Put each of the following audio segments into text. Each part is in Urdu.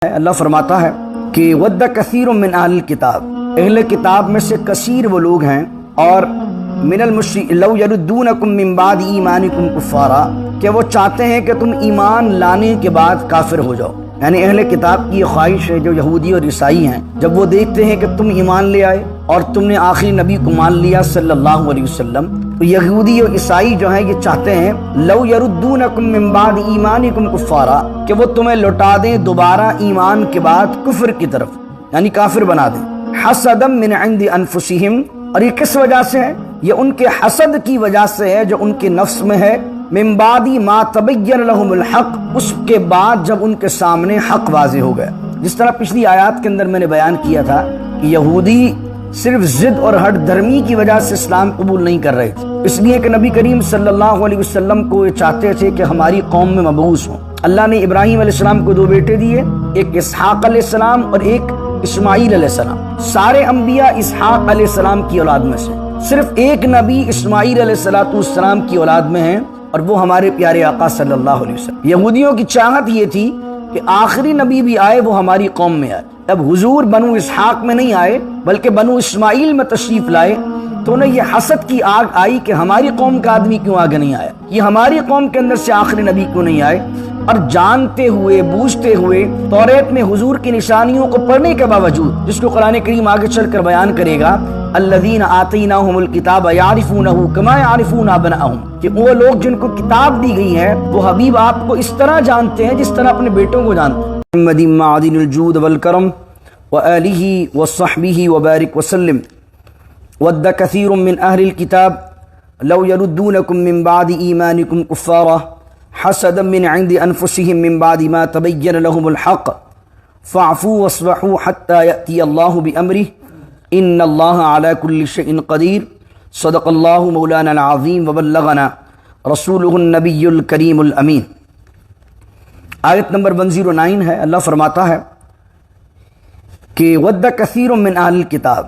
اللہ فرماتا ہے کہ ود کثیر من اہل الکتاب، اہل کتاب میں سے کثیر وہ لوگ ہیں، اور من المشرکین لو یردونکم من بعد ایمانکم کفارا، کہ وہ چاہتے ہیں کہ تم ایمان لانے کے بعد کافر ہو جاؤ۔ یعنی اہل کتاب کی یہ خواہش ہے جو یہودی اور عیسائی ہیں، جب وہ دیکھتے ہیں کہ تم ایمان لے آئے اور تم نے آخری نبی کو مان لیا صلی اللہ علیہ وسلم، تو یہودی اور عیسائی جو ہیں یہ چاہتے ہیں لو یردونکم من بعد ایمانکم کفارا، کہ وہ تمہیں لوٹا دیں دوبارہ ایمان کے بعد کفر کی طرف، یعنی کافر بنا دیں۔ حسدا من عند انفسہم، اور یہ کس وجہ سے ہے؟ یہ ان کے حسد کی وجہ سے ہے جو ان کے نفس میں ہے۔ من بعد ما تبین لهم الحق، اس کے بعد جب ان کے سامنے حق واضح ہو گیا۔ جس طرح پچھلی آیات کے اندر میں نے بیان کیا تھا کہ یہودی صرف ضد اور ہٹ دھرمی کی وجہ سے اسلام قبول نہیں کر رہے تھے، اس لیے کہ نبی کریم صلی اللہ علیہ وسلم کو یہ چاہتے تھے کہ ہماری قوم میں مبعوث ہوں۔ اللہ نے ابراہیم علیہ السلام کو دو بیٹے دیے، ایک اسحاق علیہ السلام اور ایک اسماعیل علیہ السلام۔ سارے انبیاء اسحاق علیہ السلام کی اولاد میں سے، صرف ایک نبی اسماعیل علیہ السلام کی اولاد میں ہیں، اور وہ ہمارے پیارے آقا صلی اللہ علیہ وسلم۔ یہودیوں کی چاہت یہ تھی کہ آخری نبی بھی آئے وہ ہماری قوم میں آئے۔ اب حضور بنو اسحاق میں نہیں آئے بلکہ بنو اسماعیل میں تشریف لائے، تو انہیں یہ حسد کی آگ آئی کہ ہماری قوم کا آدمی کیوں آگے نہیں آیا، یہ ہماری قوم کے اندر سے آخری نبی کیوں نہیں آئے۔ اور جانتے ہوئے بوجھتے ہوئے توریت میں حضور کی نشانیوں کو پڑھنے کے باوجود، جس کو قرآن کریم آگے چل کر بیان کرے گا، الذین آتیناہم الکتاب یعرفونہ کما یعرفون ابناءہم، کہ وہ لوگ جن کو کتاب دی گئی ہے وہ حبیب آپ کو اس طرح جانتے ہیں جس طرح اپنے بیٹوں کو جانتے ہیں۔ محمد معدن الجود والکرم وآلہ وصحبہ وبارک وسلم۔ ود کثیر من اہل الکتاب لو یردونکم من بعد ایمانکم کفارا حسدا من عند انفسہم من بعد ما تبین لهم الحق فاعفوا واصفحوا حتى یأتی اللہ بامرہ ان اللہ علی کل شیء قدیر۔ صدق اللہ مولانا العظیم وبلغنا رسولہ النبی الکریم الامین۔ آیت نمبر 109 ہے۔ اللہ فرماتا ہے کہ ود کثیر من اہل الکتاب،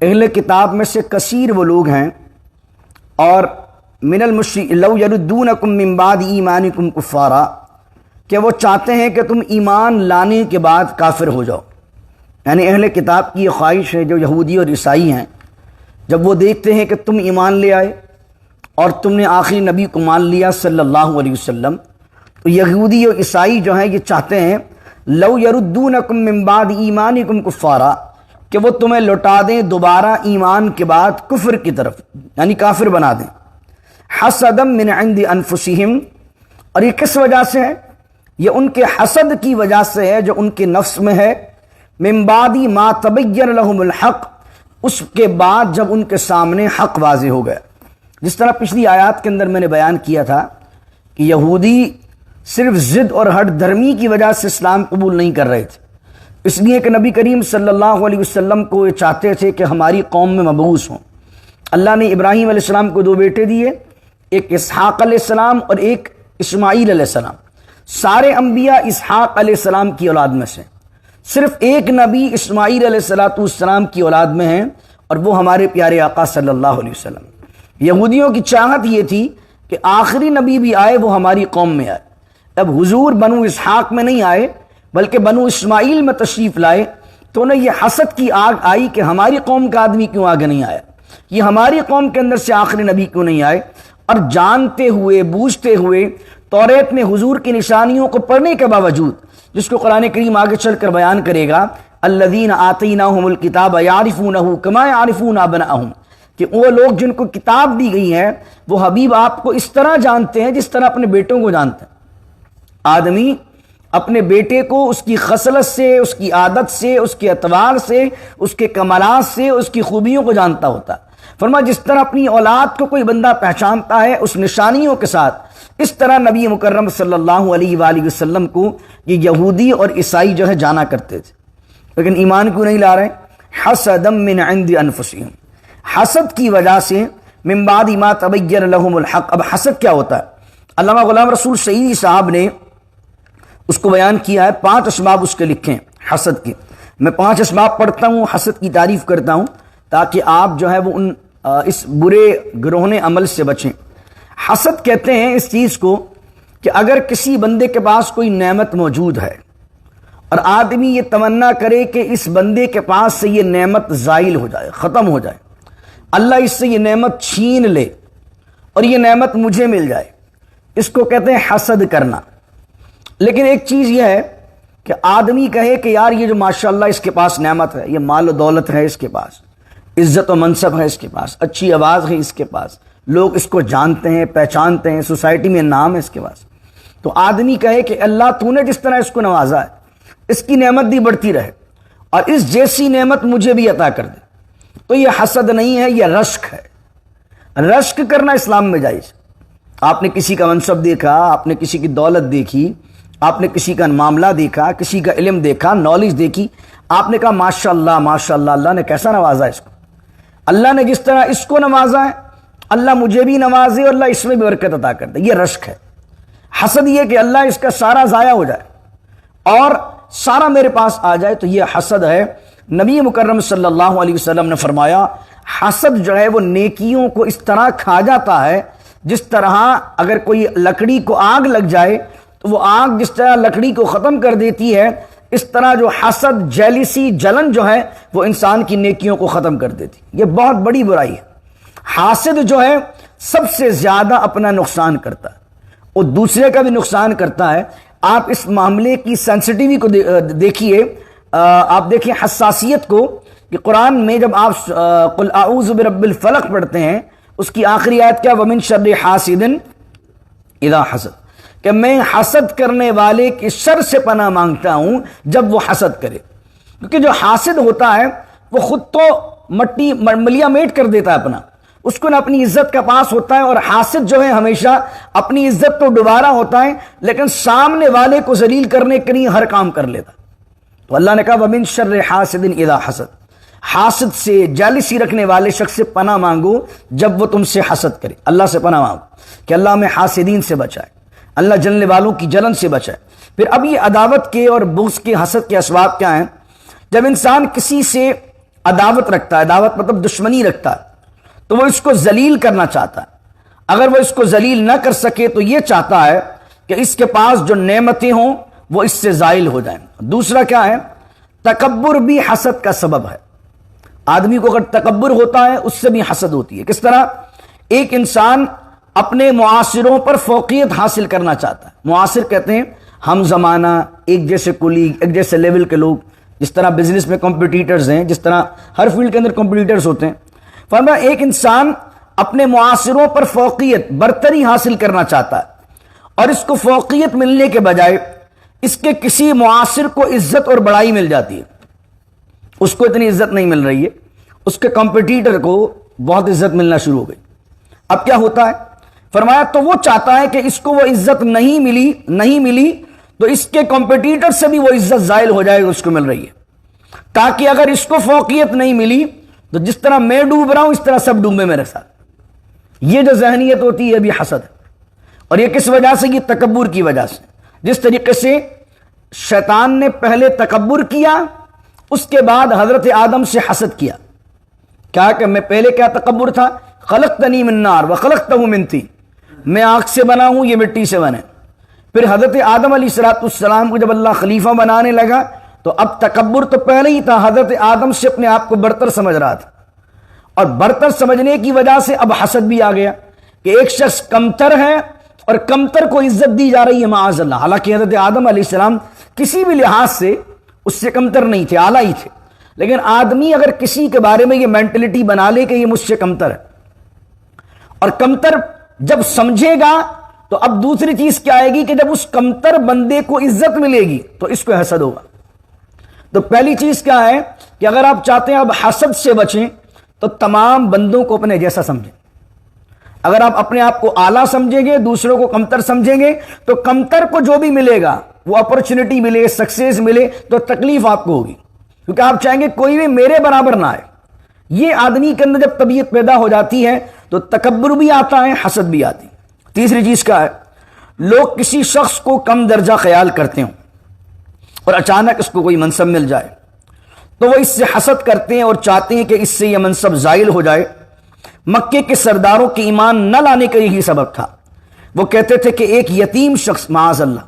اہل کتاب میں سے کثیر وہ لوگ ہیں، اور من المشرکین لو یردونکم من بعد ایمانکم کفارا، کہ وہ چاہتے ہیں کہ تم ایمان لانے کے بعد کافر ہو جاؤ۔ یعنی اہل کتاب کی یہ خواہش ہے جو یہودی اور عیسائی ہیں، جب وہ دیکھتے ہیں کہ تم ایمان لے آئے اور تم نے آخری نبی کو مان لیا صلی اللہ علیہ وسلم، تو یہودی اور عیسائی جو ہیں یہ چاہتے ہیں لو یردونکم من بعد ایمانکم کفارا، کہ وہ تمہیں لوٹا دیں دوبارہ ایمان کے بعد کفر کی طرف، یعنی کافر بنا دیں۔ حسدا من عند انفسہم، اور یہ کس وجہ سے ہے؟ یہ ان کے حسد کی وجہ سے ہے جو ان کے نفس میں ہے۔ من بعد ما تبین لهم الحق، اس کے بعد جب ان کے سامنے حق واضح ہو گیا۔ جس طرح پچھلی آیات کے اندر میں نے بیان کیا تھا کہ یہودی صرف ضد اور ہٹ دھرمی کی وجہ سے اسلام قبول نہیں کر رہے تھے، اس لیے کہ نبی کریم صلی اللہ علیہ وسلم کو یہ چاہتے تھے کہ ہماری قوم میں مبعوث ہوں۔ اللہ نے ابراہیم علیہ السلام کو دو بیٹے دیے، ایک اسحاق علیہ السلام اور ایک اسماعیل علیہ السلام۔ سارے انبیاء اسحاق علیہ السلام کی اولاد میں سے، صرف ایک نبی اسماعیل علیہ السلام کی اولاد میں ہیں، اور وہ ہمارے پیارے آقا صلی اللہ علیہ وسلم۔ یہودیوں کی چاہت یہ تھی کہ آخری نبی بھی آئے وہ ہماری قوم میں آئے۔ اب حضور بنو اسحاق میں نہیں آئے بلکہ بنو اسماعیل میں تشریف لائے، تو انہیں یہ حسد کی آگ آئی کہ ہماری قوم کا آدمی کیوں آگے نہیں آیا، یہ ہماری قوم کے اندر سے آخری نبی کیوں نہیں آئے۔ اور جانتے ہوئے بوجھتے ہوئے توریت میں حضور کی نشانیوں کو پڑھنے کے باوجود، جس کو قرآن کریم آگے چل کر بیان کرے گا، الذین آتیناہم الکتاب یعرفونہ کما یعرفون ابناءہم، کہ وہ لوگ جن کو کتاب دی گئی ہے وہ حبیب آپ کو اس طرح جانتے ہیں جس طرح اپنے بیٹوں کو جانتے ہیں۔ آدمی اپنے بیٹے کو اس کی خصلت سے، اس کی عادت سے، اس کے اعتبار سے، اس کے کمالات سے، اس کی خوبیوں کو جانتا ہوتا ہے۔ فرمایا جس طرح اپنی اولاد کو کوئی بندہ پہچانتا ہے اس نشانیوں کے ساتھ، اس طرح نبی مکرم صلی اللہ علیہ وآلہ وسلم کو یہ یہودی اور عیسائی جو ہے جانا کرتے تھے، لیکن ایمان کیوں نہیں لا رہے؟ حسدا من عند انفسہم، حسد کی وجہ سے، من بعد ما تبین لهم الحق۔ اب حسد کیا ہوتا ہے؟ علامہ غلام رسول سعیدی صاحب نے اس کو بیان کیا ہے، 5 اسباب اس کے لکھے ہیں حسد کے۔ میں 5 اسباب پڑھتا ہوں، حسد کی تعریف کرتا ہوں تاکہ آپ جو ہے وہ اس برے گروہنے عمل سے بچیں۔ حسد کہتے ہیں اس چیز کو کہ اگر کسی بندے کے پاس کوئی نعمت موجود ہے اور آدمی یہ تمنا کرے کہ اس بندے کے پاس سے یہ نعمت زائل ہو جائے، ختم ہو جائے، اللہ اس سے یہ نعمت چھین لے اور یہ نعمت مجھے مل جائے، اس کو کہتے ہیں حسد کرنا۔ لیکن ایک چیز یہ ہے کہ آدمی کہے کہ یار یہ جو ماشاءاللہ اس کے پاس نعمت ہے، یہ مال و دولت ہے اس کے پاس، عزت و منصب ہے اس کے پاس، اچھی آواز ہے اس کے پاس، لوگ اس کو جانتے ہیں، پہچانتے ہیں، سوسائٹی میں نام ہے اس کے پاس، تو آدمی کہے کہ اللہ تو نے جس طرح اس کو نوازا ہے اس کی نعمت بھی بڑھتی رہے اور اس جیسی نعمت مجھے بھی عطا کر دے، تو یہ حسد نہیں ہے، یہ رشک ہے۔ رشک کرنا اسلام میں جائز۔ آپ نے کسی کا منصب دیکھا، آپ نے کسی کی دولت دیکھی، آپ نے کسی کا معاملہ دیکھا، کسی کا علم دیکھا، نالج دیکھی، آپ نے کہا ماشاءاللہ ماشاءاللہ، اللہ نے کیسا نوازا اس کو، اللہ نے جس طرح اس کو نوازا ہے اللہ مجھے بھی نوازے اور اللہ اس میں بھی برکت عطا کر دے، یہ رشک ہے۔ حسد یہ کہ اللہ اس کا سارا ضائع ہو جائے اور سارا میرے پاس آ جائے، تو یہ حسد ہے۔ نبی مکرم صلی اللہ علیہ وسلم نے فرمایا حسد جو ہے وہ نیکیوں کو اس طرح کھا جاتا ہے جس طرح اگر کوئی لکڑی کو آگ لگ جائے تو وہ آگ جس طرح لکڑی کو ختم کر دیتی ہے، اس طرح جو حسد، جیلسی، جلن جو ہے وہ انسان کی نیکیوں کو ختم کر دیتی۔ یہ بہت بڑی برائی ہے۔ حاسد جو ہے سب سے زیادہ اپنا نقصان کرتا ہے اور دوسرے کا بھی نقصان کرتا ہے۔ آپ اس معاملے کی سینسٹیوٹی کو دیکھیے، آپ دیکھیں حساسیت کو کہ قرآن میں جب آپ قل اعوذ برب الفلق پڑھتے ہیں اس کی آخری آیت کیا، ومن شر حاسد اذا حسد، کہ میں حسد کرنے والے کے شر سے پناہ مانگتا ہوں جب وہ حسد کرے، کیونکہ جو حاسد ہوتا ہے وہ خود تو مٹی ملیا میٹ کر دیتا ہے اپنا، اس کو نہ اپنی عزت کا پاس ہوتا ہے، اور حاسد جو ہے ہمیشہ اپنی عزت تو دوبارہ ہوتا ہے لیکن سامنے والے کو ذلیل کرنے کے لیے ہر کام کر لیتا۔ تو اللہ نے کہا ومن شر حاسد اذا حسد، حاسد سے، جیلسی رکھنے والے شخص سے پناہ مانگو جب وہ تم سے حسد کرے۔ اللہ سے پناہ مانگو کہ اللہ ہمیں حاسدین سے بچائے، اللہ جلنے والوں کی جلن سے بچائے۔ پھر اب یہ عداوت کے اور بغض کے، حسد کے اسباب کیا ہیں؟ جب انسان کسی سے عداوت رکھتا ہے، عداوت مطلب دشمنی رکھتا ہے، تو وہ اس کو ذلیل کرنا چاہتا ہے۔ اگر وہ اس کو ذلیل نہ کر سکے تو یہ چاہتا ہے کہ اس کے پاس جو نعمتیں ہوں وہ اس سے زائل ہو جائیں۔ دوسرا کیا ہے؟ تکبر بھی حسد کا سبب ہے۔ آدمی کو اگر تکبر ہوتا ہے اس سے بھی حسد ہوتی ہے۔ کس طرح؟ ایک انسان اپنے معاصروں پر فوقیت حاصل کرنا چاہتا ہے۔ معاصر کہتے ہیں ہم زمانہ، ایک جیسے کولیگ، ایک جیسے لیول کے لوگ، جس طرح بزنس میں کمپٹیٹرز ہیں، جس طرح ہر فیلڈ کے اندر کمپٹیٹرز ہوتے ہیں۔ فرمایا ایک انسان اپنے معاصروں پر فوقیت، برتری حاصل کرنا چاہتا ہے، اور اس کو فوقیت ملنے کے بجائے اس کے کسی معاصر کو عزت اور بڑائی مل جاتی ہے، اس کو اتنی عزت نہیں مل رہی ہے، اس کے کمپٹیٹر کو بہت عزت ملنا شروع ہو گئی۔ اب کیا ہوتا ہے؟ فرمایا تو وہ چاہتا ہے کہ اس کو وہ عزت نہیں ملی تو اس کے کمپٹیٹر سے بھی وہ عزت زائل ہو جائے گا، اس کو مل رہی ہے، تاکہ اگر اس کو فوقیت نہیں ملی تو جس طرح میں ڈوب رہا ہوں اس طرح سب ڈوبے میرے ساتھ۔ یہ جو ذہنیت ہوتی ہے بھی حسد ہے، اور یہ کس وجہ سے؟ یہ تکبر کی وجہ سے۔ جس طریقے سے شیطان نے پہلے تکبر کیا، اس کے بعد حضرت آدم سے حسد کیا۔ کیا کہ میں پہلے کیا تکبر تھا؟ خلقتنی من نار وخلقتہ من طین، میں آگ سے بنا ہوں، یہ مٹی سے بنے۔ پھر حضرت آدم علیہ السلام کو جب اللہ خلیفہ بنانے لگا تو اب تکبر تو پہلے ہی تھا، حضرت آدم سے اپنے آپ کو برتر سمجھ رہا تھا، اور برتر سمجھنے کی وجہ سے اب حسد بھی آ گیا کہ ایک شخص کمتر ہے اور کمتر کو عزت دی جا رہی ہے معاذ اللہ، حالانکہ حضرت آدم علیہ السلام کسی بھی لحاظ سے اس سے کمتر نہیں تھے، اعلیٰ ہی تھے۔ لیکن آدمی اگر کسی کے بارے میں یہ مینٹلٹی بنا لے کہ یہ مجھ سے کمتر ہے، اور کمتر جب سمجھے گا تو اب دوسری چیز کیا آئے گی کہ جب اس کمتر بندے کو عزت ملے گی تو اس کو حسد ہوگا۔ تو پہلی چیز کیا ہے کہ اگر آپ چاہتے ہیں اب حسد سے بچیں تو تمام بندوں کو اپنے جیسا سمجھیں۔ اگر آپ اپنے آپ کو اعلیٰ سمجھیں گے، دوسروں کو کمتر سمجھیں گے، تو کمتر کو جو بھی ملے گا، وہ اپرچونٹی ملے، سکسیس ملے، تو تکلیف آپ کو ہوگی، کیونکہ آپ چاہیں گے کوئی بھی میرے برابر نہ آئے۔ یہ آدمی کے اندر جب طبیعت پیدا ہو جاتی ہے تو تکبر بھی آتا ہے، حسد بھی آتی ہے۔ تیسری چیز کیا ہے؟ لوگ کسی شخص کو کم درجہ خیال کرتے ہوں اور اچانک اس کو کوئی منصب مل جائے تو وہ اس سے حسد کرتے ہیں اور چاہتے ہیں کہ اس سے یہ منصب زائل ہو جائے۔ مکے کے سرداروں کے ایمان نہ لانے کا یہی سبب تھا۔ وہ کہتے تھے کہ ایک یتیم شخص، معاذ اللہ،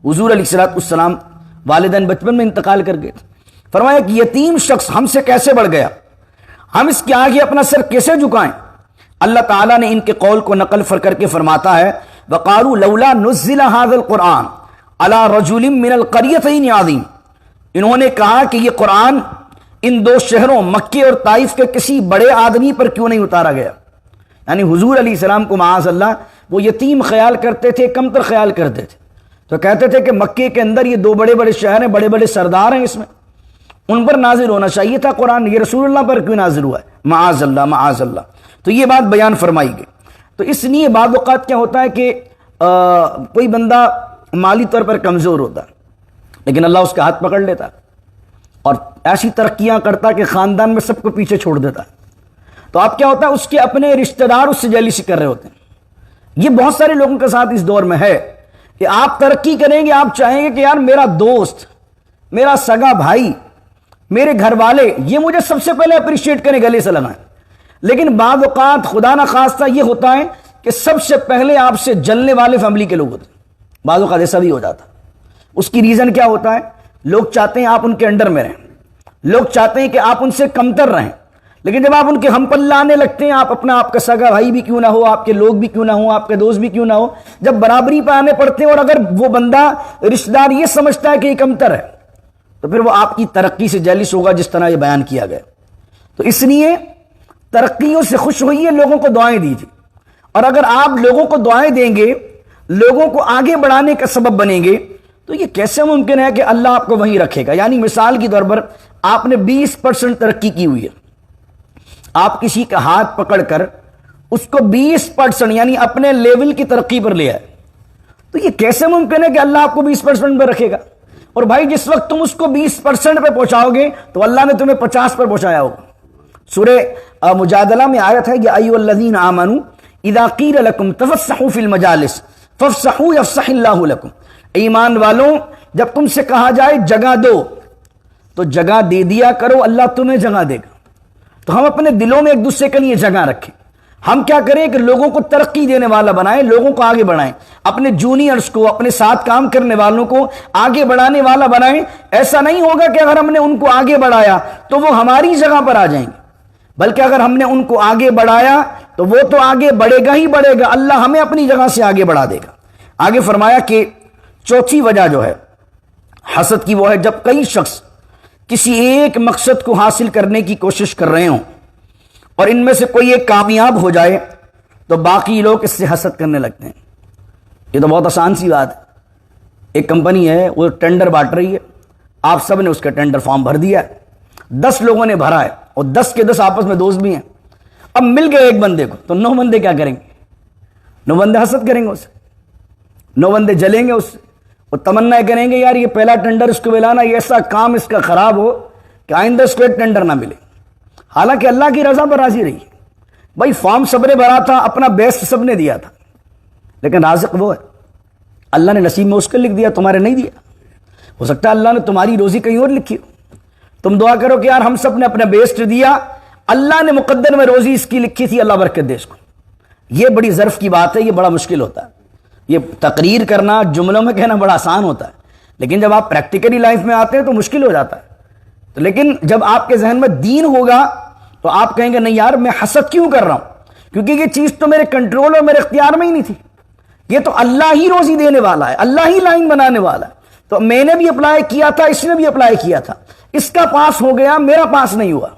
حضور علیہ السلام والدین بچپن میں انتقال کر گئے تھے. فرمایا کہ یتیم شخص ہم سے کیسے بڑھ گیا, ہم اس کے آگے اپنا سر کیسے جھکائیں. اللہ تعالیٰ نے ان کے قول کو نقل کر کے فرماتا ہے وَقَالُوا لَوْلَا نُزِّلَ هَذَا الْقُرْآنُ عَلَى رَجُلٍ مِّنَ الْقَرْيَتَيْنِ عَظِيمٍ. انہوں نے کہا کہ یہ قرآن ان دو شہروں مکے اور طائف کے کسی بڑے آدمی پر کیوں نہیں اتارا گیا. یعنی حضور علیہ السلام کو معاذ اللہ وہ یتیم خیال کرتے تھے, کمتر خیال کرتے تھے, تو کہتے تھے کہ مکے کے اندر یہ دو بڑے بڑے شہر ہیں, بڑے بڑے سردار ہیں, اس میں ان پر نازل ہونا چاہیے تھا قرآن, یہ رسول اللہ پر کیوں نازل ہوا ہے. معاذ اللہ معاذ اللہ. تو یہ بات بیان فرمائی گئی. تو اس لیے بعض اوقات کیا ہوتا ہے کہ کوئی بندہ مالی طور پر کمزور ہوتا ہے لیکن اللہ اس کا ہاتھ پکڑ لیتا اور ایسی ترقیاں کرتا کہ خاندان میں سب کو پیچھے چھوڑ دیتا ہے. تو اب کیا ہوتا ہے, اس کے اپنے رشتہ دار اس سے جیلسی کر رہے ہوتے ہیں. یہ بہت سارے لوگوں کے ساتھ اس دور میں ہے کہ آپ ترقی کریں گے, آپ چاہیں گے کہ یار میرا دوست, میرا سگا بھائی, میرے گھر والے یہ مجھے سب سے پہلے اپریشیٹ کریں, گلے سے لگائیں. لیکن بعض اوقات خدا نہ خواستہ یہ ہوتا ہے کہ سب سے پہلے آپ سے جلنے والے فیملی کے لوگ ہوتے ہیں. بعض اوقات ایسا بھی ہو جاتا. اس کی ریزن کیا ہوتا ہے, لوگ چاہتے ہیں آپ ان کے انڈر میں رہیں, لوگ چاہتے ہیں کہ آپ ان سے کمتر رہیں. لیکن جب آپ ان کے ہم پلہ آنے لگتے ہیں, آپ کا سگا بھائی بھی کیوں نہ ہو, آپ کے لوگ بھی کیوں نہ ہو, آپ کے دوست بھی کیوں نہ ہو, جب برابری پہ آنے پڑتے ہیں اور اگر وہ بندہ رشتہ دار یہ سمجھتا ہے کہ یہ کمتر ہے تو پھر وہ آپ کی ترقی سے جیلس ہوگا, جس طرح یہ بیان کیا گیا. تو اس لیے ترقیوں سے خوش ہوئیے, لوگوں کو دعائیں دیجیے. اور اگر آپ لوگوں کو دعائیں دیں گے, لوگوں کو آگے بڑھانے کا سبب بنیں گے, تو یہ کیسے ممکن ہے کہ اللہ آپ کو وہیں رکھے گا. یعنی مثال کے طور پر آپ نے 20% ترقی کی ہوئی ہے, آپ کسی کا ہاتھ پکڑ کر اس کو 20% یعنی اپنے لیول کی ترقی پر لے آئے, تو یہ کیسے ممکن ہے کہ اللہ آپ کو 20% پر رکھے گا. اور بھائی جس وقت تم اس کو 20% پہ پہنچاؤ گے تو اللہ نے تمہیں 50 پر پہنچایا ہوگا. سورہ مجادلہ میں آیت ہے یا ایھا الذین آمنوا اذا قیل لکم تفسحوا فی المجالس فافسحوا یفسح اللہ لکم. ایمان والوں جب تم سے کہا جائے جگہ دو تو جگہ دے دیا کرو, اللہ تمہیں جگہ دے گا. تو ہم اپنے دلوں میں ایک دوسرے کے لیے جگہ رکھیں. ہم کیا کریں کہ لوگوں کو ترقی دینے والا بنائیں, لوگوں کو آگے بڑھائیں, اپنے جونیئرز کو, اپنے ساتھ کام کرنے والوں کو آگے بڑھانے والا بنائیں. ایسا نہیں ہوگا کہ اگر ہم نے ان کو آگے بڑھایا تو وہ ہماری جگہ پر آ جائیں گے, بلکہ اگر ہم نے ان کو آگے بڑھایا تو وہ تو آگے بڑھے گا ہی بڑھے گا, اللہ ہمیں اپنی جگہ سے آگے بڑھا دے گا. آگے فرمایا کہ چوتھی وجہ جو ہے حسد کی وہ ہے جب کئی شخص کسی ایک مقصد کو حاصل کرنے کی کوشش کر رہے ہوں اور ان میں سے کوئی ایک کامیاب ہو جائے تو باقی لوگ اس سے حسد کرنے لگتے ہیں. یہ تو بہت آسان سی بات ہے. ایک کمپنی ہے, وہ ٹینڈر بانٹ رہی ہے, آپ سب نے اس کا ٹینڈر فارم بھر دیا ہے, 10 لوگوں نے بھرا ہے اور 10 کے 10 آپس میں دوست بھی ہیں. اب مل گئے ایک بندے کو تو 9 بندے کیا کریں گے, 9 بندے حسد کریں گے اسے, 9 بندے جلیں گے اس سے, وہ تمنا کریں گے یار یہ پہلا ٹینڈر اس کو ملانا, یہ ایسا کام اس کا خراب ہو کہ آئندہ اس کو ایک ٹینڈر نہ ملے. حالانکہ اللہ کی رضا پر راضی رہی. بھائی فارم سب نے بھرا تھا, اپنا بیسٹ سب نے دیا تھا, لیکن رازق وہ ہے, اللہ نے نصیب میں اس کو لکھ دیا, تمہارے نہیں دیا. ہو سکتا ہے اللہ نے تمہاری روزی کہیں اور لکھی ہو, تم دعا کرو کہ یار ہم سب نے اپنا بیسٹ دیا, اللہ نے مقدر میں روزی اس کی لکھی تھی, اللہ برکت دے اس کو. یہ بڑی ظرف کی بات ہے, یہ بڑا مشکل ہوتا ہے. یہ تقریر کرنا, جملوں میں کہنا بڑا آسان ہوتا ہے, لیکن جب آپ پریکٹیکلی لائف میں آتے ہیں تو مشکل ہو جاتا ہے. تو لیکن جب آپ کے ذہن میں دین ہوگا تو آپ کہیں گے نہیں یار میں حسد کیوں کر رہا ہوں, کیونکہ یہ چیز تو میرے کنٹرول اور میرے اختیار میں ہی نہیں تھی. یہ تو اللہ ہی روزی دینے والا ہے, اللہ ہی لائن بنانے والا ہے. تو میں نے بھی اپلائی کیا تھا, اس نے بھی اپلائی کیا تھا, اس کا پاس ہو گیا, میرا پاس نہیں ہوا.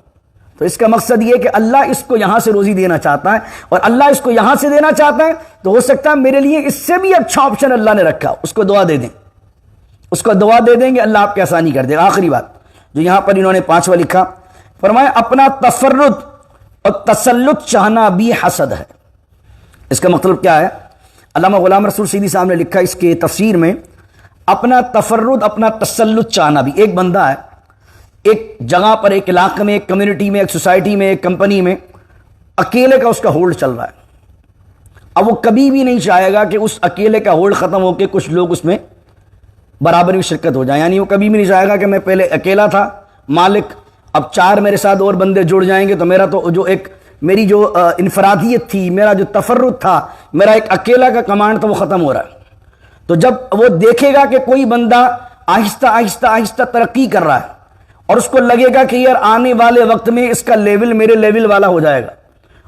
تو اس کا مقصد یہ کہ اللہ اس کو یہاں سے روزی دینا چاہتا ہے اور اللہ اس کو یہاں سے دینا چاہتا ہے, تو ہو سکتا ہے میرے لیے اس سے بھی اچھا آپشن اللہ نے رکھا, اس کو دعا دے دیں, اس کو دعا دے دیں گے, اللہ آپ کی آسانی کر دے گا. آخری بات جو یہاں پر انہوں نے 5واں لکھا, فرمایا اپنا تفرد اور تسلط چاہنا بھی حسد ہے. اس کا مطلب کیا ہے؟ علامہ غلام رسول سیدھی صاحب نے لکھا اس کے تفسیر میں, اپنا تفرد, اپنا تسلط چاہنا بھی. ایک بندہ ہے ایک جگہ پر, ایک علاقے میں, ایک کمیونٹی میں, ایک سوسائٹی میں, ایک کمپنی میں, اکیلے کا اس کا ہولڈ چل رہا ہے. اب وہ کبھی بھی نہیں چاہے گا کہ اس اکیلے کا ہولڈ ختم ہو کے کچھ لوگ اس میں برابر میں شرکت ہو جائیں. یعنی وہ کبھی بھی نہیں چاہے گا کہ میں پہلے اکیلا تھا مالک, اب 4 میرے ساتھ اور بندے جڑ جائیں گے تو میرا تو جو ایک میری جو انفرادیت تھی, میرا جو تفرد تھا, میرا ایک اکیلا کا کمانڈ تھا, وہ ختم ہو رہا ہے. تو جب وہ دیکھے گا کہ کوئی بندہ آہستہ آہستہ آہستہ ترقی کر رہا ہے اور اس کو لگے گا کہ یار آنے والے وقت میں اس کا لیول میرے لیول والا ہو جائے گا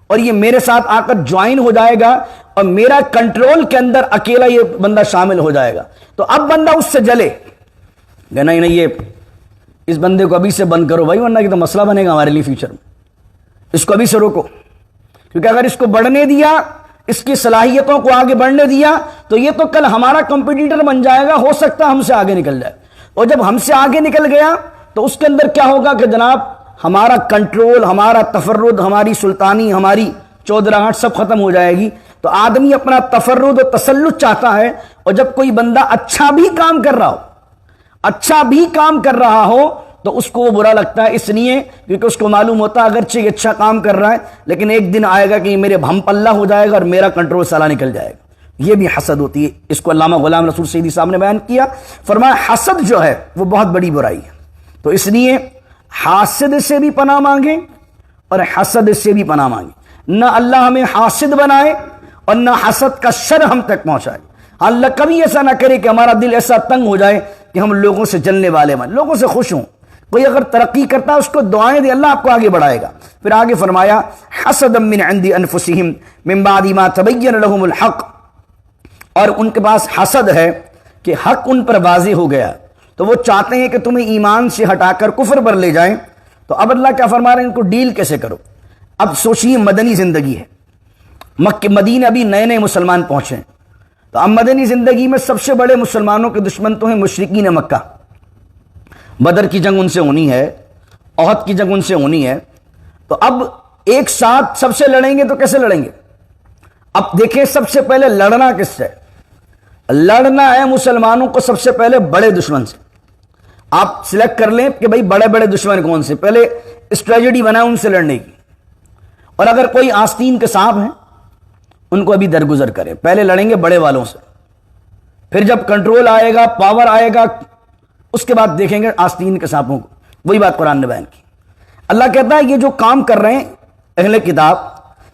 اور یہ میرے ساتھ آ کر جوائن ہو جائے گا اور میرا کنٹرول کے اندر اکیلا یہ بندہ شامل ہو جائے گا، تو اب بندہ اس سے جلے کہ نہیں یہ اس بندے کو ابھی سے بند کرو بھائی، ورنہ کہ تو مسئلہ بنے گا ہمارے لیے فیوچر میں، اس کو ابھی سے روکو، کیونکہ اگر اس کو بڑھنے دیا، اس کی صلاحیتوں کو آگے بڑھنے دیا تو یہ تو کل ہمارا کمپیٹیٹر بن جائے گا، ہو سکتا ہے ہم سے آگے نکل جائے، اور جب ہم سے آگے نکل گیا تو اس کے اندر کیا ہوگا کہ جناب ہمارا کنٹرول، ہمارا تفرد، ہماری سلطانی، ہماری چودراہٹ سب ختم ہو جائے گی۔ تو آدمی اپنا تفرد و تسلط چاہتا ہے، اور جب کوئی بندہ اچھا بھی کام کر رہا ہو تو اس کو وہ برا لگتا ہے، اس لیے کیونکہ اس کو معلوم ہوتا ہے اگرچہ یہ اچھا کام کر رہا ہے لیکن ایک دن آئے گا کہ یہ میرے بھم پلہ ہو جائے گا اور میرا کنٹرول سالہ نکل جائے گا۔ یہ بھی حسد ہوتی ہے، اس کو علامہ غلام رسول سیدی صاحب نے بیان کیا، فرمایا حسد جو ہے وہ بہت بڑی برائی ہے، تو اس لیے حاسد سے بھی پناہ مانگیں اور حسد سے بھی پناہ مانگیں، نہ اللہ ہمیں حاسد بنائے اور نہ حسد کا شر ہم تک پہنچائے۔ اللہ کبھی ایسا نہ کرے کہ ہمارا دل ایسا تنگ ہو جائے کہ ہم لوگوں سے جلنے والے بنیں، لوگوں سے خوش ہوں۔ کوئی اگر ترقی کرتا ہے اس کو دعائیں دے، اللہ آپ کو آگے بڑھائے گا۔ پھر آگے فرمایا حسدا من عند انفسهم من بعد ما تبين لهم الحق، اور ان کے پاس حسد ہے کہ حق ان پر واضح ہو گیا تو وہ چاہتے ہیں کہ تمہیں ایمان سے ہٹا کر کفر پر لے جائیں۔ تو اب اللہ کیا فرما رہے ہیں، ان کو ڈیل کیسے کرو۔ اب سوچیے مدنی زندگی ہے، مکہ مدینہ ابھی نئے نئے مسلمان پہنچے ہیں، تو اب مدنی زندگی میں سب سے بڑے مسلمانوں کے دشمن تو ہیں مشرکین مکہ۔ بدر کی جنگ ان سے ہونی ہے، احد کی جنگ ان سے ہونی ہے، تو اب ایک ساتھ سب سے لڑیں گے تو کیسے لڑیں گے؟ اب دیکھیں سب سے پہلے لڑنا کس سے؟ لڑنا ہے مسلمانوں کو سب سے پہلے بڑے دشمن سے۔ آپ سلیکٹ کر لیں کہ بھئی بڑے بڑے دشمن کون سے، پہلے اسٹریٹجی بنائیں ان سے لڑنے کی، اور اگر کوئی آستین کے سانپ ہیں ان کو ابھی درگزر کریں، پہلے لڑیں گے بڑے والوں سے، پھر جب کنٹرول آئے گا، پاور آئے گا، اس کے بعد دیکھیں گے آستین کے سانپوں کو۔ وہی بات قرآن نے بیان کی۔ اللہ کہتا ہے یہ جو کام کر رہے ہیں اہل کتاب،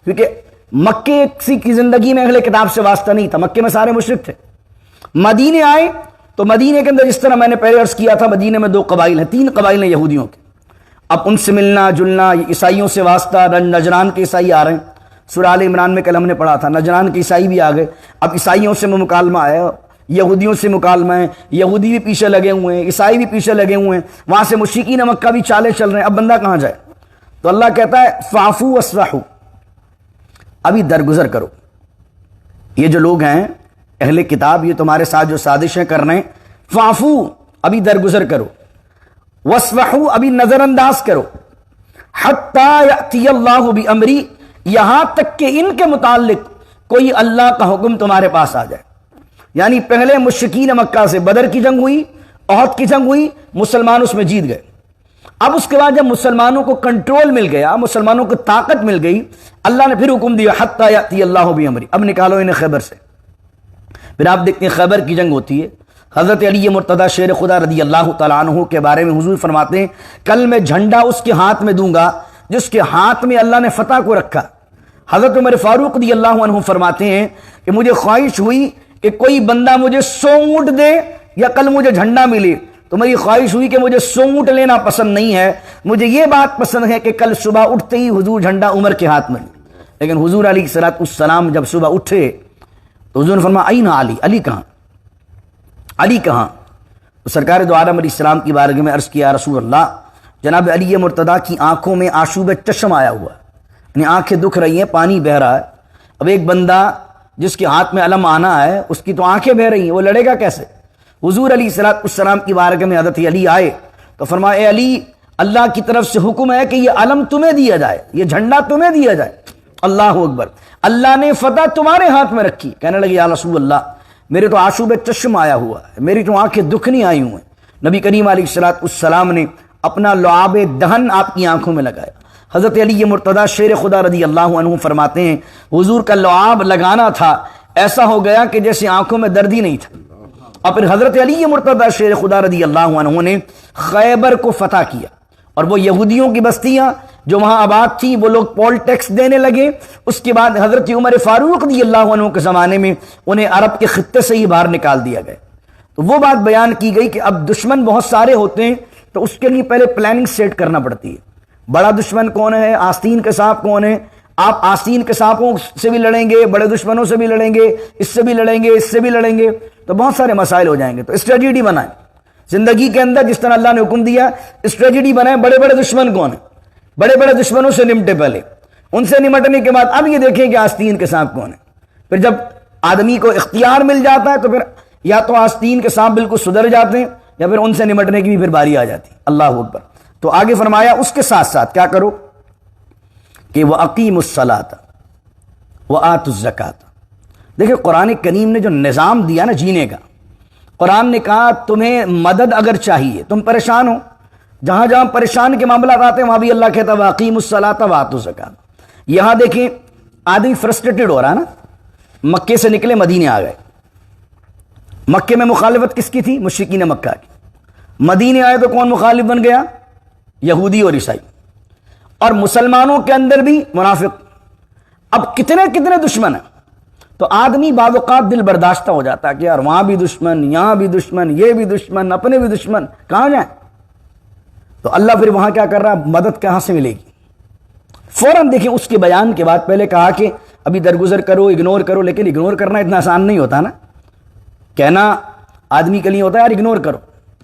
کیونکہ مکے کی زندگی میں اہل کتاب سے واسطہ نہیں تھا، مکے میں سارے مشرک تھے، مدینے آئے تو مدینے کے اندر جس طرح میں نے پہلے عرض کیا تھا مدینے میں 2 قبائل ہیں، 3 قبائل ہیں یہودیوں کے، اب ان سے ملنا جلنا، عیسائیوں سے واسطہ، نجران کے عیسائی آ رہے ہیں، سورہ آل عمران میں کل ہم نے پڑھا تھا نجران کے عیسائی بھی آ گئے، اب عیسائیوں سے مکالمہ ہے، یہودیوں سے مکالمہ ہے، یہودی بھی پیچھے لگے ہوئے ہیں، عیسائی بھی پیچھے لگے ہوئے ہیں، وہاں سے مشرکین مکہ بھی چالے چل رہے ہیں، اب بندہ کہاں جائے؟ تو اللہ کہتا ہے فاعفو واصفحوا، ابھی درگزر کرو۔ یہ جو لوگ ہیں اہل کتاب، یہ تمہارے ساتھ جو سازشیں کر رہے ہیں، فاعفو ابھی درگزر کرو، واصفحوا ابھی نظر انداز کرو، حتی یأتی اللہ بامری، یہاں تک کہ ان کے متعلق کوئی اللہ کا حکم تمہارے پاس آ جائے۔ یعنی پہلے مشرکین مکہ سے بدر کی جنگ ہوئی، احد کی جنگ ہوئی، مسلمان اس میں جیت گئے، اب اس کے بعد جب مسلمانوں کو کنٹرول مل گیا، مسلمانوں کو طاقت مل گئی، اللہ نے پھر حکم دیا حتی یأتی اللہ بامری، اب نکالو انہیں خیبر سے۔ پھر آپ دیکھتے ہیں خیبر کی جنگ ہوتی ہے، حضرت علی مرتضی شیر خدا رضی اللہ تعالیٰ عنہ کے بارے میں حضور فرماتے ہیں کل میں جھنڈا اس کے ہاتھ میں دوں گا جس کے ہاتھ میں اللہ نے فتح کو رکھا۔ حضرت عمر فاروق رضی اللہ عنہ فرماتے ہیں کہ مجھے خواہش ہوئی کہ کوئی بندہ مجھے 100 اونٹ دے یا کل مجھے جھنڈا ملے، تو میری خواہش ہوئی کہ مجھے 100 اونٹ لینا پسند نہیں ہے، مجھے یہ بات پسند ہے کہ کل صبح اٹھتے ہی حضور جھنڈا عمر کے ہاتھ میں لے۔ لیکن حضور علیہ السلام جب صبح اٹھے تو حضور نے فرمایا این علی، علی کہاں، علی کہاں؟ تو سرکار دو عالم علیہ السلام کی بارگاہ میں عرض کیا رسول اللہ، جناب علی مرتضیٰ کی آنکھوں میں آشوب چشم آیا ہوا ہے، یعنی آنکھیں دکھ رہی ہیں، پانی بہہ رہا ہے۔ اب ایک بندہ جس کے ہاتھ میں علم آنا ہے اس کی تو آنکھیں بہہ رہی ہیں، وہ لڑے گا کیسے؟ حضور علیہ السلام کی بارگاہ میں حضرت علی آئے تو فرمایا اے علی، اللہ کی طرف سے حکم ہے کہ یہ علم تمہیں دیا جائے، یہ جھنڈا تمہیں دیا جائے۔ اللہ اکبر، اللہ نے فتح تمہارے ہاتھ میں رکھی۔ کہنے لگے یا رسول اللہ، میرے تو آشوب چشم آیا ہوا ہے، میری تو آنکھیں دکھنی آئی ہوئے ہیں۔ نبی کریم علیہ السلام نے اپنا لعاب دہن آپ کی آنکھوں میں لگایا۔ حضرت علی مرتضیٰ شیر خدا رضی اللہ عنہ فرماتے ہیں حضور کا لعاب لگانا تھا، ایسا ہو گیا کہ جیسے آنکھوں میں درد ہی نہیں تھا۔ اور پھر حضرت علی مرتضیٰ شیر خدا رضی اللہ عنہ نے خیبر کو فتح کیا، اور وہ یہودیوں کی بستیاں جو وہاں آباد تھیں وہ لوگ پول ٹیکس دینے لگے۔ اس کے بعد حضرت عمر فاروق رضی اللہ عنہ کے زمانے میں انہیں عرب کے خطے سے ہی باہر نکال دیا گیا۔ تو وہ بات بیان کی گئی کہ اب دشمن بہت سارے ہوتے ہیں تو اس کے لیے پہلے پلاننگ سیٹ کرنا پڑتی ہے۔ بڑا دشمن کون ہے، آستین کے سانپ کون ہے، آپ آستین کے سانپوں سے بھی لڑیں گے، بڑے دشمنوں سے بھی لڑیں گے، اس سے بھی لڑیں گے، اس سے بھی لڑیں گے، تو بہت سارے مسائل ہو جائیں گے۔ تو اسٹریٹجی بنائیں زندگی کے اندر، جس طرح اللہ نے حکم دیا اسٹریٹجی بنائیں۔ بڑے بڑے دشمن کون ہیں، بڑے بڑے دشمنوں سے نمٹے پہلے، ان سے نمٹنے کے بعد اب یہ دیکھیں کہ آستین کے سانپ کون ہے۔ پھر جب آدمی کو اختیار مل جاتا ہے تو پھر یا تو آستین کے سانپ بالکل سدھر جاتے ہیں یا پھر ان سے نمٹنے کی بھی پھر باری آ جاتی۔ اللہ اکبر۔ تو آگے فرمایا اس کے ساتھ ساتھ کیا کرو کہ وَأَقِیمُوا الصَّلَاةَ وَآتُوا الزَّکَاةَ۔ دیکھیں قرآن کریم نے جو نظام دیا نا جینے کا، قرآن نے کہا تمہیں مدد اگر چاہیے، تم پریشان ہو، جہاں جہاں پریشان کے معاملات آتے ہیں وہاں بھی اللہ کہتا ہے وَأَقِیمُوا الصَّلَاةَ وَآتُوا الزَّکَاةَ۔ یہاں دیکھیں آدمی فرسٹریٹڈ ہو رہا ہے نا، مکے سے نکلے مدینے آ گئے۔ مکے میں مخالفت کس کی تھی؟ مشرکین مکہ کی۔ مدینے آئے تو کون مخالف بن گیا؟ یہودی اور عیسائی، اور مسلمانوں کے اندر بھی منافق۔ اب کتنے کتنے دشمن ہیں، تو آدمی بعض اوقات دل برداشتہ ہو جاتا ہے کہ یار وہاں بھی دشمن، یہاں بھی دشمن، یہ بھی دشمن، اپنے بھی دشمن، کہاں جائیں؟ تو اللہ پھر وہاں کیا کر رہا ہے؟ مدد کہاں سے ملے گی؟ فوراً دیکھیں اس کے بیان کے بعد پہلے کہا کہ ابھی درگزر کرو، اگنور کرو، لیکن اگنور کرنا اتنا آسان نہیں ہوتا نا۔ کہنا آدمی کے لیے ہوتا ہے یار اگنور کرو،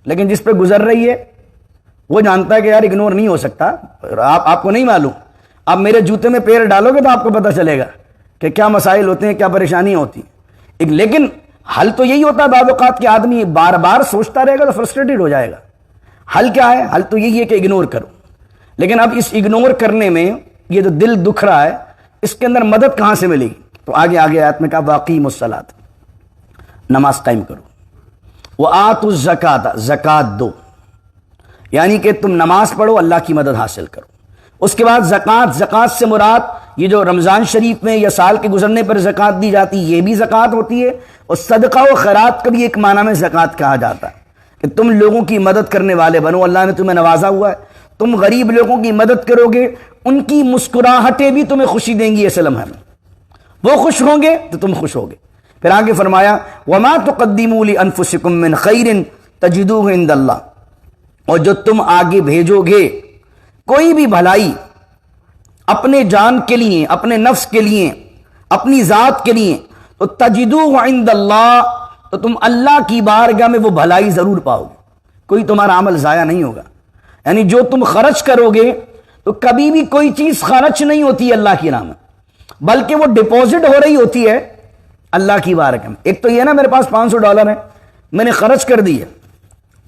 لیکن جس پہ گزر رہی ہے وہ جانتا ہے کہ یار اگنور نہیں ہو سکتا۔ آپ کو نہیں معلوم، آپ میرے جوتے میں پیر ڈالو گے تو آپ کو پتہ چلے گا کہ کیا مسائل ہوتے ہیں، کیا پریشانیاں ہوتی ہیں۔ لیکن حل تو یہی ہوتا ہے بعض اوقات کہ آدمی بار بار سوچتا رہے گا تو فرسٹریٹڈ ہو جائے گا۔ حل کیا ہے؟ حل تو یہی ہے کہ اگنور کرو۔ لیکن اب اس اگنور کرنے میں یہ جو دل دکھ رہا ہے، اس کے اندر مدد کہاں سے ملے گی؟ تو آگے آیت میں کہا وَأَقِیمُوا الصَّلَاةَ، نماز قائم کرو، وَآتُوا الزَّکَاةَ، زکوٰۃ دو، یعنی کہ تم نماز پڑھو، اللہ کی مدد حاصل کرو۔ اس کے بعد زکوٰۃ، زکوٰۃ سے مراد یہ جو رمضان شریف میں یا سال کے گزرنے پر زکوٰۃ دی جاتی ہے یہ بھی زکوٰۃ ہوتی ہے، اور صدقہ و خیرات کا بھی ایک معنی میں زکوٰۃ کہا جاتا ہے کہ تم لوگوں کی مدد کرنے والے بنو۔ اللہ نے تمہیں نوازا ہوا ہے، تم غریب لوگوں کی مدد کرو گے، ان کی مسکراہٹیں بھی تمہیں خوشی دیں گی، یہ لمحہ میں وہ خوش ہوں گے تو تم خوش ہوگے۔ پھر آگے فرمایا وَمَا تُقَدِّمُوا لِأَنفُسِكُم مِّن خَيْرٍ تَجِدُوهُ عِندَ اللَّهِ، اور جو تم آگے بھیجو گے کوئی بھی بھلائی اپنے جان کے لیے، اپنے نفس کے لیے، اپنی ذات کے لیے، تو تجدوه عند اللہ، تو تم اللہ کی بارگاہ میں وہ بھلائی ضرور پاؤ گے، کوئی تمہارا عمل ضائع نہیں ہوگا۔ یعنی جو تم خرچ کرو گے تو کبھی بھی کوئی چیز خرچ نہیں ہوتی اللہ کی راہ میں، بلکہ وہ ڈپوزٹ ہو رہی ہوتی ہے اللہ کی بارگاہ میں۔ ایک تو یہ نا میرے پاس $500 ہے، میں نے خرچ کر دی ہے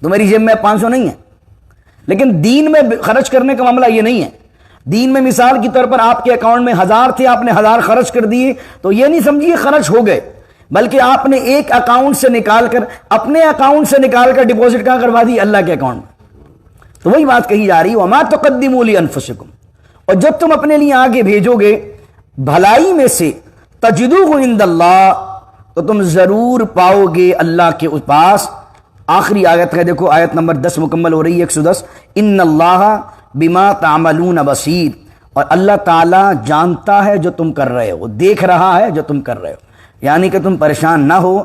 تو میری جیب میں 500 نہیں ہے، لیکن دین میں خرچ کرنے کا معاملہ یہ نہیں ہے۔ دین میں مثال کے طور پر آپ کے اکاؤنٹ میں 1000 تھے، آپ نے 1000 خرچ کر دیے تو یہ نہیں سمجھیے خرچ ہو گئے، بلکہ آپ نے ایک اکاؤنٹ سے نکال کر، اپنے اکاؤنٹ سے نکال کر ڈپوزٹ کہاں کروا دی؟ اللہ کے اکاؤنٹ میں۔ تو وہی بات کہی جا رہی ہے وَمَا تُقَدِّمُوا لِأَنفُسِكُم، اور جب تم اپنے لیے آگے بھیجو گے بھلائی میں سے تجدوه عند اللہ، تو تم ضرور پاؤ گے اللہ کے پاس۔ آخری آیت ہے، دیکھو آیت نمبر 10 مکمل ہو رہی ہے 110، ان اللہ بما تعملون بصیر، اور اللہ تعالیٰ جانتا ہے جو تم کر رہے ہو، دیکھ رہا ہے جو تم کر رہے ہو۔ یعنی کہ تم پریشان نہ ہو،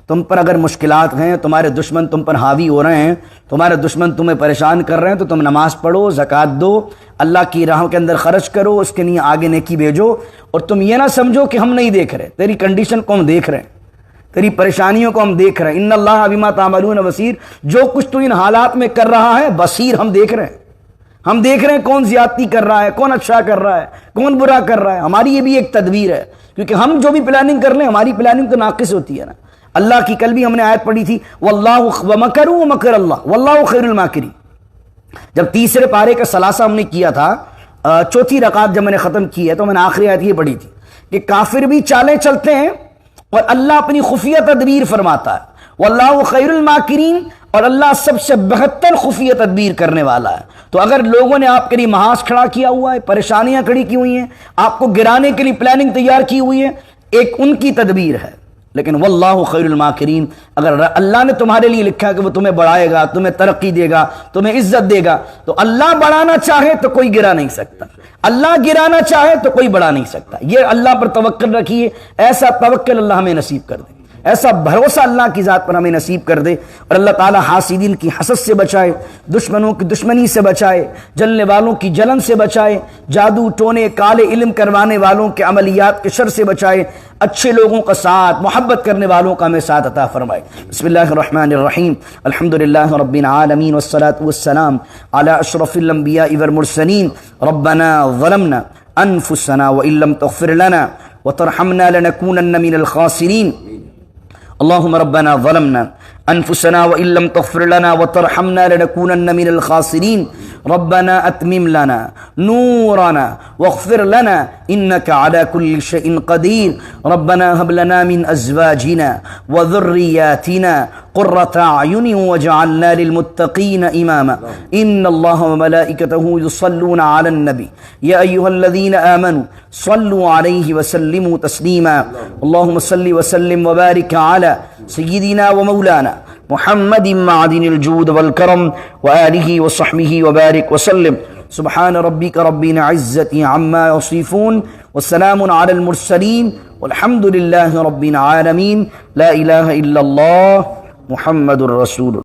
تم پر اگر مشکلات ہیں، تمہارے دشمن تم پر حاوی ہو رہے ہیں، تمہارے دشمن تمہیں پریشان کر رہے ہیں، تو تم نماز پڑھو، زکوٰۃ دو، اللہ کی راہوں کے اندر خرچ کرو، اس کے لیے آگے نیکی بھیجو، اور تم یہ نہ سمجھو کہ ہم نہیں دیکھ رہے، تیری کنڈیشن کو ہم دیکھ رہے ہیں، تیری پریشانیوں کو ہم دیکھ رہے ہیں۔ ان اللہ بما تعملون بصیر، جو کچھ تو ان حالات میں کر رہا ہے بصیر، ہم دیکھ رہے ہیں، ہم دیکھ رہے ہیں کون زیادتی کر رہا ہے، کون اچھا کر رہا ہے، کون برا کر رہا ہے۔ ہماری یہ بھی ایک تدبیر ہے، کیونکہ ہم جو بھی پلاننگ کر لیں ہماری پلاننگ تو ناقص ہوتی ہے نا۔ اللہ کی کل بھی ہم نے آیت پڑھی تھی واللہ ومکروا ومکر اللہ واللہ خیر الماکرین۔ جب تیسرے پارے کا ثلاثہ ہم نے کیا تھا، چوتھی رکعت جب میں نے ختم کی ہے تو میں نے آخری آیت یہ پڑھی تھی کہ کافر بھی چالیں چلتے ہیں اور اللہ اپنی خفیہ تدبیر فرماتا ہے، واللہ خیر الماکرین، اور اللہ سب سے بہتر خفیہ تدبیر کرنے والا ہے۔ تو اگر لوگوں نے آپ کے لیے محاذ کھڑا کیا ہوا ہے، پریشانیاں کھڑی کی ہوئی ہیں، آپ کو گرانے کے لیے پلاننگ تیار کی ہوئی ہے، ایک ان کی تدبیر ہے، لیکن واللہ خیر الماکرین، اگر اللہ نے تمہارے لیے لکھا کہ وہ تمہیں بڑھائے گا، تمہیں ترقی دے گا، تمہیں عزت دے گا، تو اللہ بڑھانا چاہے تو کوئی گرا نہیں سکتا، اللہ گرانا چاہے تو کوئی بڑھا نہیں سکتا۔ یہ اللہ پر توکل رکھیے، ایسا توکل اللہ ہمیں نصیب کر دے، ایسا بھروسہ اللہ کی ذات پر ہمیں نصیب کر دے، اور اللہ تعالیٰ حاسدین کی حسد سے بچائے، دشمنوں کی دشمنی سے بچائے، جلنے والوں کی جلن سے بچائے، جادو ٹونے کالے علم کروانے والوں کے عملیات کے شر سے بچائے، اچھے لوگوں کا ساتھ، محبت کرنے والوں کا ہمیں ساتھ عطا فرمائے۔ بسم اللہ الرحمن الرحیم، الحمدللہ رب العالمین والصلاة والسلام علی اشرف الانبیاء والمرسلین، ربنا ظلمنا انفسنا وان لم تغفر لنا وترحمنا لنكونن من الخاسرین۔ اللهم ربنا ظلمنا انفسنا وان لم تغفر لنا وترحمنا لنكونن من الخاسرين، ربنا اتمم لنا نورنا واغفر لنا انك على كل شيء قدير، ربنا هب لنا من ازواجنا وذرياتنا قرة اعين واجعلنا للمتقين اماما، ان الله وملائكته يصلون على النبي يا ايها الذين امنوا صلوا عليه وسلموا تسليما، اللهم صل وسلم وبارك على سيدنا ومولانا محمد معدن الجود والكرم وآله وصحبه وبارك وسلم، سبحان ربك رب العزة عما يصفون والسلام على المرسلين والحمد لله رب العالمين، لا إله إلا الله محمد رسول